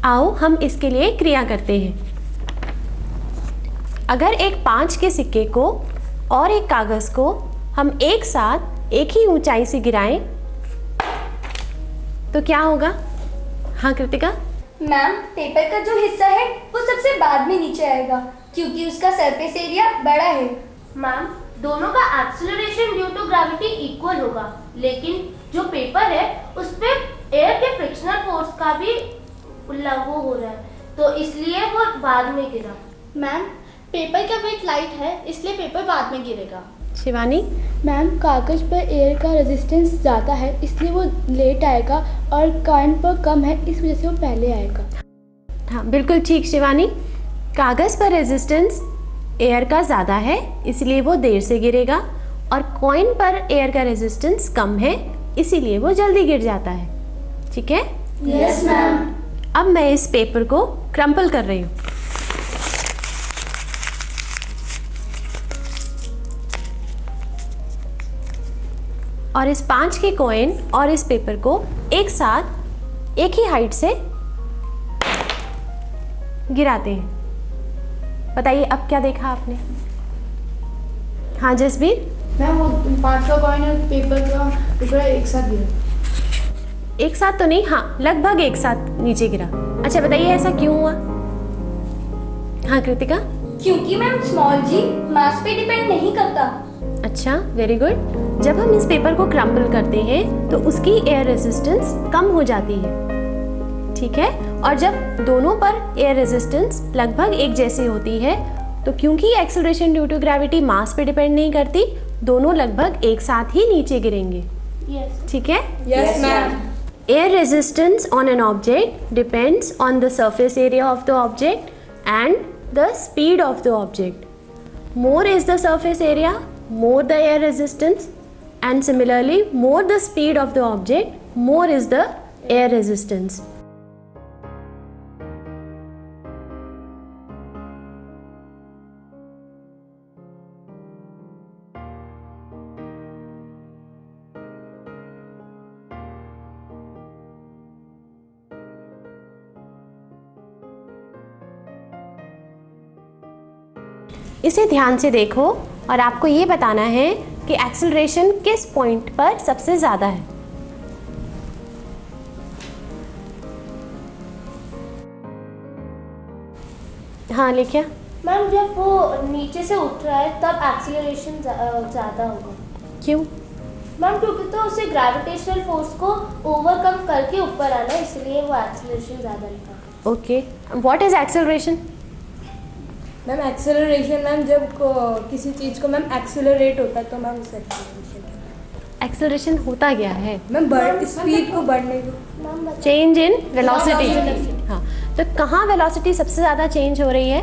आओ हम इसके लिए क्रिया करते हैं। अगर एक 5 के सिक्के को और एक कागज को हम एक साथ एक ही ऊंचाई से गिराएं तो क्या होगा? हाँ कृतिका। मैम, पेपर का जो हिस्सा है वो सबसे बाद में नीचे आएगा क्योंकि उसका सरफेस एरिया बड़ा है। मैम, दोनों का acceleration due to gravity equal होगा, लेकिन जो पेपर है उस पे एयर के फ्रिक्शनल फोर्स का भी लागू हो रहा है, तो इसलिए वो बाद में गिरा। मैम, पेपर का वेट लाइट है इसलिए पेपर बाद में गिरेगा। शिवानी। मैम, कागज पर एयर का रेजिस्टेंस ज़्यादा है इसलिए वो लेट आएगा और कॉइन पर कम है इस वजह से वो पहले आएगा। हाँ बिल्कुल ठीक शिवानी, कागज़ पर रेजिस्टेंस एयर का ज़्यादा है इसलिए वो देर से गिरेगा और कॉइन पर एयर का रेजिस्टेंस कम है इसीलिए वो जल्दी गिर जाता है। ठीक है? Yes ma'am. अब मैं इस पेपर को क्रम्पल कर रही हूँ। और इस 5 के कॉइन और इस पेपर को एक साथ एक ही हाइट से गिराते हैं। बताइए अब क्या देखा आपने? हाँ जसबीर। मैम, वो 5 का कॉइन और पेपर एक साथ गिरा। एक साथ तो नहीं, हाँ लगभग एक साथ नीचे गिरा। अच्छा बताइए ऐसा क्यों हुआ? हाँ कृतिका। क्योंकि मैम स्मॉल जी मास पे डिपेंड नहीं करता। अच्छा वेरी गुड। जब हम इस पेपर को क्रम्बल करते हैं तो उसकी एयर रेजिस्टेंस कम हो जाती है। ठीक है? और जब दोनों पर एयर रेजिस्टेंस लगभग एक जैसी होती है तो क्योंकि एक्सेलरेशन ड्यू टू ग्रेविटी मास पे डिपेंड नहीं करती, दोनों लगभग एक साथ ही नीचे गिरेंगे। ठीक है? Yes ma'am. Air resistance on an object depends on the surface area of the object and the speed of the object. More is the surface area, more the air resistance, and similarly, more the speed of the object, more is the air resistance. इसे ध्यान से देखो और आपको ये बताना है कि एक्सेलरेशन किस पॉइंट पर सबसे ज़्यादा है। हाँ लिखिए। मैम, जब वो नीचे से उठ रहा है तब एक्सीलरेशन ज़्यादा होगा। क्यों? मैम, क्योंकि तो उसे ग्रेविटेशनल फोर्स को ओवरकम करके ऊपर आना है, इसलिए वो एक्सीलरेशन ज़्यादा लिखा। Okay, what is acceleration? Ma'am, acceleration ma'am जब किसी चीज़ को मैम एक्सेलरेट होता है तो मैम उसे एक्सेलरेशन होता क्या है? मैम स्पीड को बढ़ने को। Change in velocity. हाँ, तो कहाँ वेलोसिटी सबसे ज़्यादा चेंज हो रही है?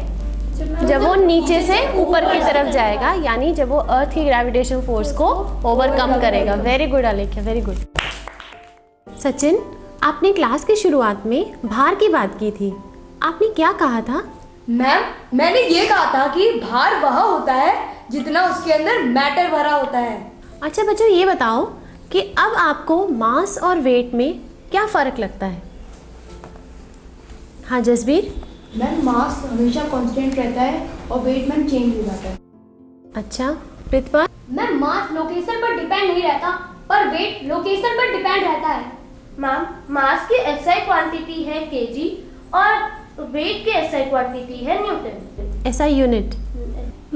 जब वो नीचे से ऊपर की तरफ जाएगा, यानी जब वो अर्थ की ग्रेविटेशन फोर्स को ओवरकम करेगा। Very good आलेख्या, very good. Sachin, आपने क्लास की शुरुआत में भार की बात की थी, आपने क्या कहा था? मैम, मैंने ये कहा था कि भार वह होता है जितना उसके अंदर मैटर भरा होता है। अच्छा बच्चों, ये बताओ कि अब आपको मास और वेट में क्या फ़र्क लगता है? हाँ जसबीर। मैम, मास हमेशा कांस्टेंट रहता है और वेट मैम चेंज हो जाता है। अच्छा प्रीतपा। मैम, मास लोकेशन पर डिपेंड नहीं रहता पर वेट लोकेशन पर डिपेंड रहता है। मैम, मास की एसआई क्वांटिटी है केजी और वेट की एसआई क्वांटिटी है न्यूटन। ऐसा unit.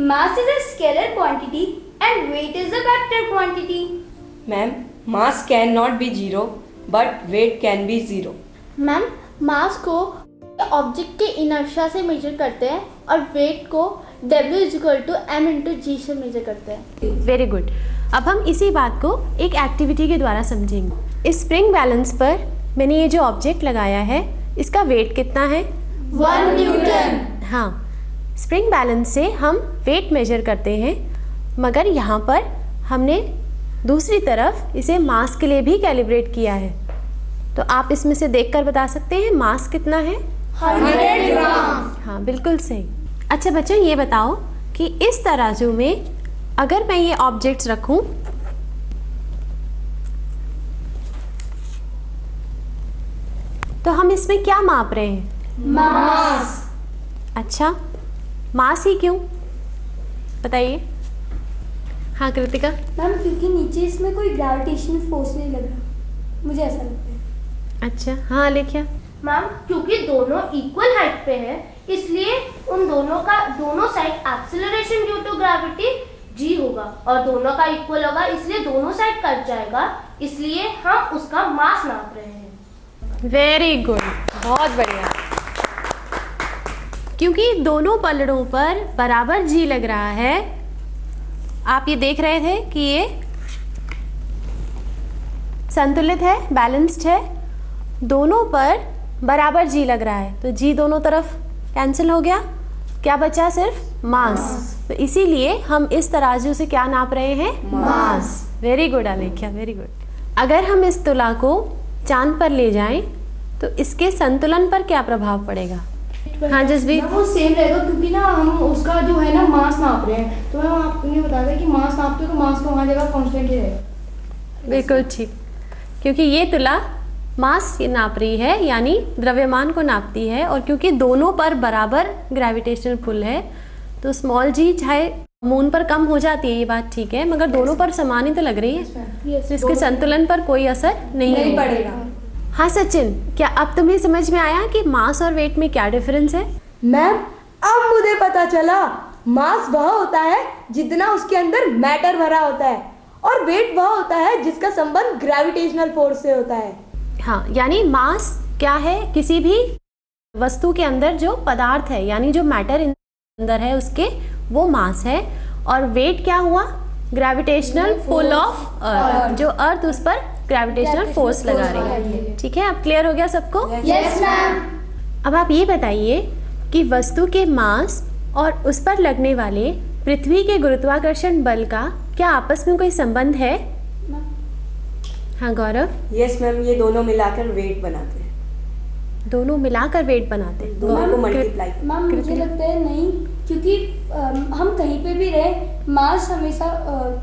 Mass is a scalar quantity and weight is a vector quantity. Ma'am, mass can not be zero but weight can be zero. Ma'am, mass को object के inertia से major करते हैं और wait को W = m/g से major करते हैं। Very good. अब हम इसी बात को एक एक्टिविटी के द्वारा समझेंगे। इस स्प्रिंग बैलेंस पर मैंने ये जो ऑब्जेक्ट लगाया है, इसका वेट कितना है? 1 न्यूटन। हाँ, स्प्रिंग बैलेंस से हम वेट मेजर करते हैं, मगर यहाँ पर हमने दूसरी तरफ इसे मास के लिए भी कैलिब्रेट किया है। तो आप इसमें से देखकर बता सकते हैं मास कितना है? 100 ग्राम। हाँ बिल्कुल सही। अच्छा बच्चों, ये बताओ कि इस तराजू में अगर मैं ये ऑब्जेक्ट्स रखूं तो हम इसमें क्या माप रहे हैं? मास। अच्छा, मास ही क्यों, बताइए। हाँ कृतिका। मैम क्योंकि नीचे इसमें कोई ग्रेविटेशनल फोर्स नहीं लग रहा, मुझे ऐसा लगता है। अच्छा हाँ लेख्या। मैम क्योंकि दोनों इक्वल हाइट पे है, इसलिए उन दोनों side acceleration due to gravity g होगा, और दोनों का इक्वल होगा, इसलिए दोनों साइड कट जाएगा, इसलिए हम उसका मास नाप रहे हैं। वेरी गुड, बहुत बढ़िया। क्योंकि दोनों पलड़ों पर बराबर जी लग रहा है, आप ये देख रहे थे कि ये संतुलित है, बैलेंस्ड है, दोनों पर बराबर जी लग रहा है, तो जी दोनों तरफ कैंसिल हो गया, क्या बचा, सिर्फ मास। तो इसीलिए हम इस तराजू से क्या नाप रहे हैं, मास। Very good आलेख्या, very good. अगर हम इस तुला को चांद पर ले जाएं तो इसके संतुलन पर क्या प्रभाव पड़ेगा? हाँ जसबीर। वो सेम रहेगा क्योंकि ना हम उसका जो है ना मास नाप रहे हैं, तो मैम आपने बताया कि मास नापते हो तो मास तो वहाँ जगह कांस्टेंट ही रहेगा। बिल्कुल ठीक, क्योंकि ये तुला मास नाप रही है, यानी द्रव्यमान को नापती है, और क्योंकि दोनों पर बराबर ग्रेविटेशनल पुल है तो स्मॉल जी चाहे मून पर कम हो जाती है, ये बात ठीक है, मगर दोनों पर समान ही तो लग रही है, तो इसके संतुलन पर कोई असर नहीं पड़ेगा। हाँ सचिन, क्या अब तुम्हें समझ में आया कि मास और वेट में क्या डिफरेंस है? मैम अब मुझे पता चला, मास वह होता है जितना उसके अंदर मैटर भरा होता है, और वेट वह होता है जिसका संबंध ग्रेविटेशनल फोर्स से होता है। हाँ, यानी मास क्या है, किसी भी वस्तु के अंदर जो पदार्थ है, यानी जो मैटर अंदर है उसके, वो मास है। और वेट क्या हुआ, ग्रेविटेशनल पुल ऑफ अर्थ, जो अर्थ उस पर ग्रेविटेशनल फोर्स लगा रही है। ठीक है, अब क्लियर हो गया सबको? Yes ma'am. अब आप ये बताइए कि वस्तु के मास और उस पर लगने वाले पृथ्वी के गुरुत्वाकर्षण बल का क्या आपस में कोई संबंध है? हाँ गौरव। यस मैम, ये दोनों मिलाकर वेट बनाते हैं, दोनों मिलाकर वेट बनाते हैं, दोनों को मल्टीप्लाई। मैम मुझे लगता है नहीं, क्योंकि हम कहीं पे भी रहे मास हमेशा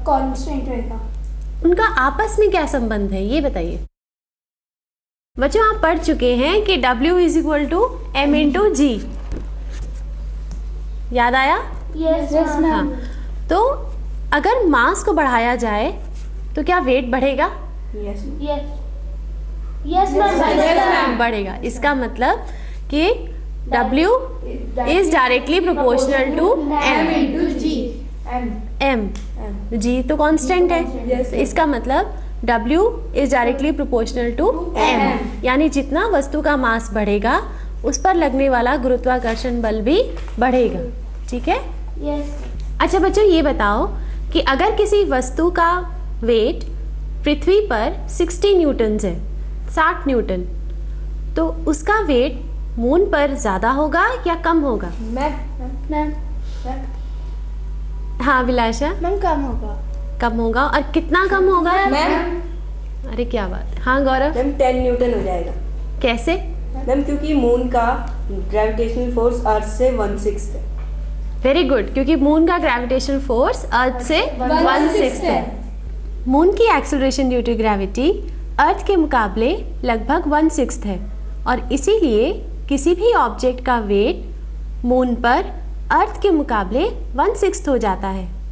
कांस्टेंट रहेगा। उनका आपस में क्या संबंध है, ये बताइए। बच्चों आप पढ़ चुके हैं कि W is equal to M into g, याद आया? Yes ma'am. हाँ, तो अगर मास को बढ़ाया जाए तो क्या वेट बढ़ेगा? Yes ma'am. बढ़ेगा। इसका मतलब कि W is directly proportional to M into G. M, G तो कांस्टेंट है, तो इसका मतलब W is directly proportional to M, यानी जितना वस्तु का मास बढ़ेगा उस पर लगने वाला गुरुत्वाकर्षण बल भी बढ़ेगा। ठीक है? यस। अच्छा बच्चों ये बताओ कि अगर किसी वस्तु का वेट पृथ्वी पर 60 न्यूटन है, 60 न्यूटन, तो उसका वेट मून पर ज़्यादा होगा या कम होगा? मैम हाँ विलाशा। मैम कम होगा। कम होगा, और कितना कम होगा? मैम अरे क्या बात। हाँ गौरव। मैम 10 न्यूटन हो जाएगा। कैसे? मैम क्योंकि मून का ग्रेविटेशनल फोर्स अर्थ से 1/6 है। वेरी गुड, क्योंकि मून का ग्रेविटेशनल फोर्स अर्थ से 1/6 है। मून की एक्सेलरेशन ड्यू टू ग्रेविटी अर्थ के मुकाबले लगभग 1/6 है, और इसीलिए किसी भी ऑब्जेक्ट का वेट मून पर अर्थ के मुकाबले 1/6 हो जाता है।